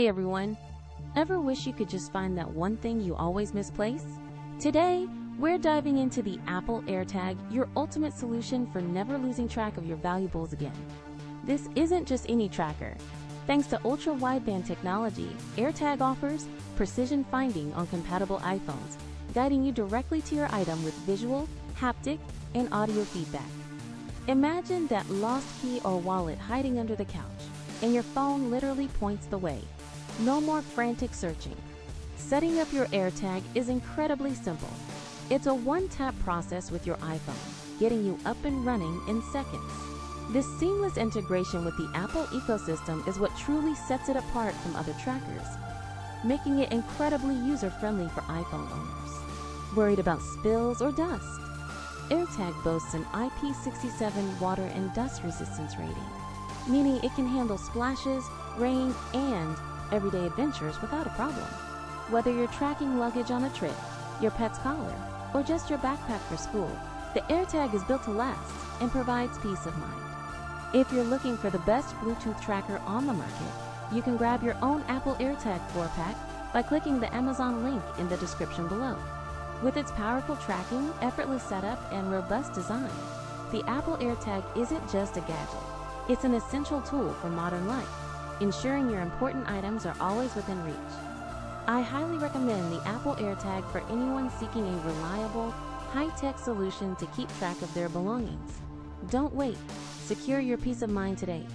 Hey everyone! Ever wish you could just find that one thing you always misplace? Today, we're diving into the Apple AirTag, your ultimate solution for never losing track of your valuables again. This isn't just any tracker. Thanks to ultra-wideband technology, AirTag offers precision finding on compatible iPhones, guiding you directly to your item with visual, haptic, and audio feedback. Imagine that lost key or wallet hiding under the couch, and your phone literally points the way. No more frantic searching. Setting up your AirTag is incredibly simple. It's a one-tap process with your iPhone, getting you up and running in seconds. This seamless integration with the Apple ecosystem is what truly sets it apart from other trackers, making it incredibly user-friendly for iPhone owners. Worried about spills or dust? AirTag boasts an IP67 water and dust resistance rating, meaning it can handle splashes, rain, and everyday adventures without a problem. Whether you're tracking luggage on a trip, your pet's collar, or just your backpack for school, the AirTag is built to last and provides peace of mind. If you're looking for the best Bluetooth tracker on the market, you can grab your own Apple AirTag 4-pack by clicking the Amazon link in the description below. With its powerful tracking, effortless setup, and robust design, the Apple AirTag isn't just a gadget. It's an essential tool for modern life, ensuring your important items are always within reach. I highly recommend the Apple AirTag for anyone seeking a reliable, high-tech solution to keep track of their belongings. Don't wait. Secure your peace of mind today.